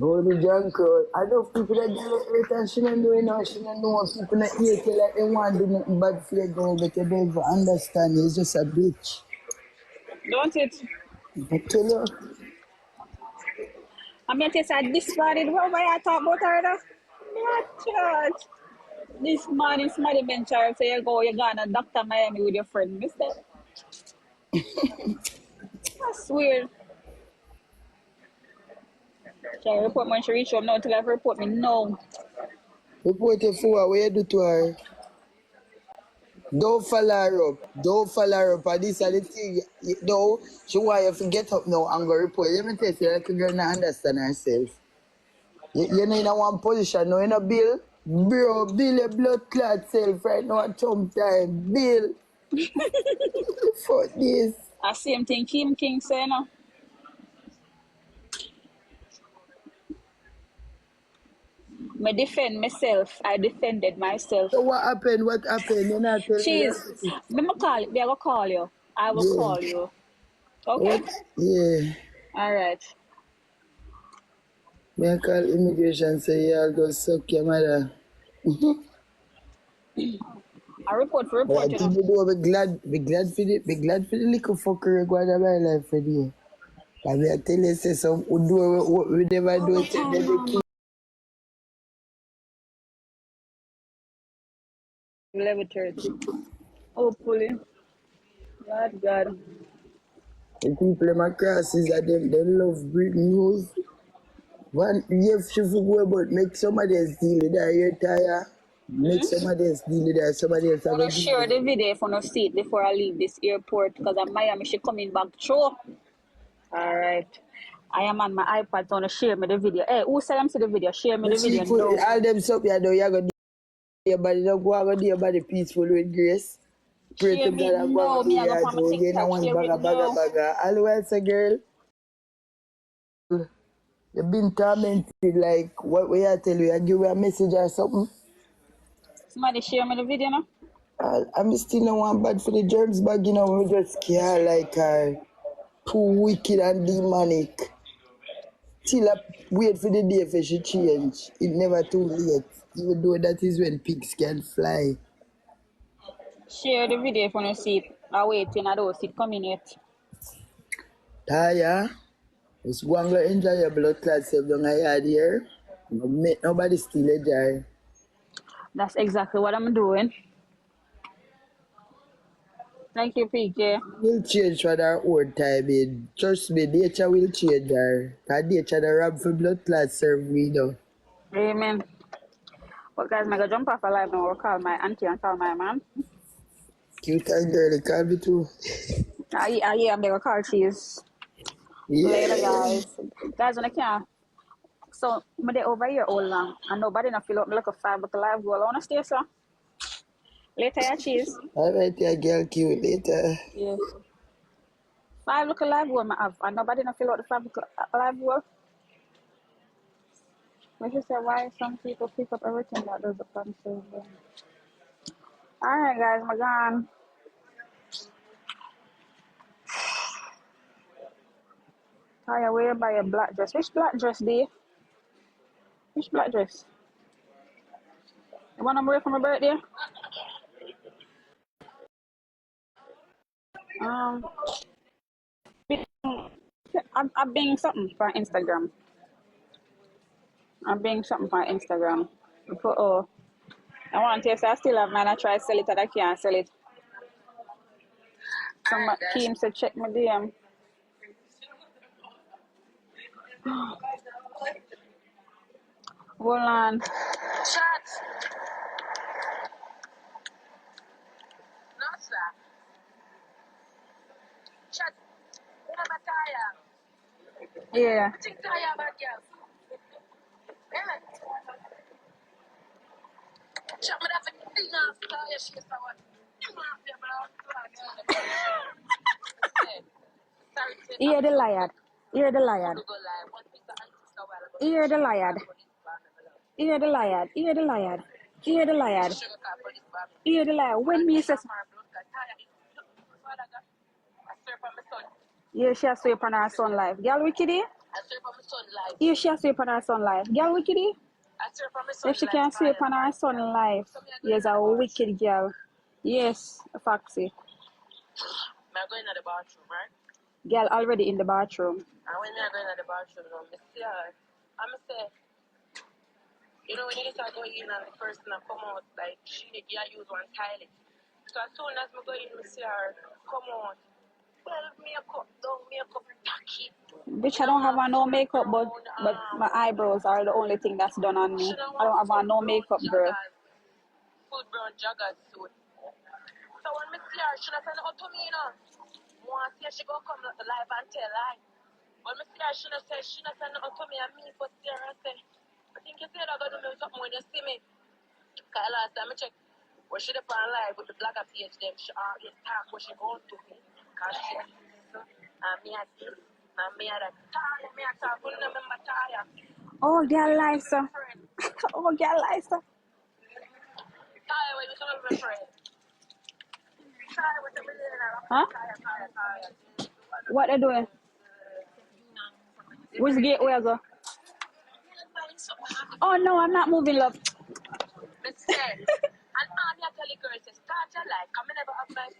Oh, the junk crowd. I know people that get hurt and she don't know, you know, she don't know. People that hate you like they want to do nothing bad for you, girl, but you don't even understand. He's just a bitch. Don't it? I tell you. I'm going to say this morning, what I talk about her though? What church? This morning, somebody been trying to say, you're going to Dr. Miami with your friend, mister. That's weird. She report when she reach home now, tell her to report me no. Report you for what you do to her. Don't follow her up. Don't follow her up. And this is the thing. No, she want you to get up now and go report. Let me tell you, like a girl not understand herself. You know in a one position, no in a bill. Bro, bill your blood clot self right now at some time. Bill. Fuck this. I same thing Kim King say no. Me defend myself. I defended myself. So what happened? What happened? You're not telling me She's that. me call me I will call you. I will Yeah. call you. Okay? What? Yeah. Alright. Me I call immigration say y'all go suck your mother. I report for But I report, you know. think you do be glad for the little fucker go to my life for you. I mean I tell you say some we do what we never do it and then they keep 11:30. Hopefully. God. the people in my crosses that them love breaking news. One if she go about make somebody else deal with that you're tired. Make somebody else deal with that, somebody else I have a wanna deal share with the it. video if I wanna see it before I leave this airport because I'm Miami she coming back through. Alright. I am on my iPad so I wanna share me the video. Hey, who said I'm see the video? Share me But the she video put now. all them stuff you do, you go do your body, don't go do your body peaceful with grace. Pray Share to me God and go now. do Me I go your for my do. You know TikTok. one Share it now. bagger. Otherwise, a girl, you've been tormented. Like, what we I tell you, I give you a message or something. Somebody share me the video now. I'm still no one bad for the germs bag, you know, we just care like too wicked and demonic. Till I wait for the day for she change. It never too late. Even though that is when pigs can fly. Share the video if you wanna see it. I waiting, I don't see it coming yet. Toya, just go and go enjoy your blood clot self down a yard here. No make nobody steal a jar. That's exactly what I'm doing. Thank you, PJ. Will change for that old time, babe. Trust me, nature will change her. Cause nature the rob for blood clot serve we though. Amen. But guys, I gotta jump off a live now. We'll call my auntie and call my mom. Cute and girly can be too. Yeah, I'm gonna call cheese. Later, Yeah. guys. Guys, when I can. So, I'm over here all long. And nobody not feel up me like a 5 but live goal. I wanna stay so. Later, yeah, cheese. Alright, yeah, girl, cute later. Yeah. 5 look live goal I have. And nobody not feel up the 5 look live goal. Which is why some people pick up everything that does the concern. Alright, guys, I'm gone. Toya, where you buy a black dress? Which black dress, D? Which black dress? The one I'm wearing for my birthday? Um, I'm being something for Instagram. I'm being something for Instagram. Oh, I want to say I still have mine. I try to sell it, and I can't sell it. Some team said check my DM. Hold on. Chat. Not that. Chat. Remember Toya? Yeah. I think Toya bad girl. Yeah. Chat me that thing off Toya. She is what? Hear the liar. Hear the liar. Hear the liar. Hear the liar. Hear the liar. Hear the liar. Hear the liar. When me says, yeah, she has sweep on her son life. Girl, wicked, eh? I swear for my son life. If she has sleep on her son life. Girl, wicked. I swear for my son If she life. can't sleep on her son life. Yes, a wicked girl. Yes, Foxy. I'm going to the bathroom, right? Girl already in the bathroom. And when I'm going to the bathroom, I see her. I'm going to say, you know, when you start going in and the person that come out, like, she use one toilet. So as soon as I go in, I see her come out. Well, makeup, don't makeup, tacky. Bitch, I don't have on no makeup, but my eyebrows are the only thing that's done on me. I don't have on no makeup, girl. Full brown joggers suit. So when I see her, she not send it out to me, you know. Want to see she go come live and tell lie. When I see her, she not send it out to me and me for see her and say, I think you said I got to do something when you see me. Because last time I check, when she did on live with the blogger page, them, she always talk what she going to me. Because she and me at this, and me at that. Toya, me at talk, couldn't remember Toya. Oh, girl, Lisa. Oh, girl, Lisa. Toya, when you should have been friend. Toya, with the millionaire. Huh? Toya. What they doing? Which gate where I go? Oh, no, I'm not moving, love. Miss said, and all me tell the girls, start your life, come never have my phone.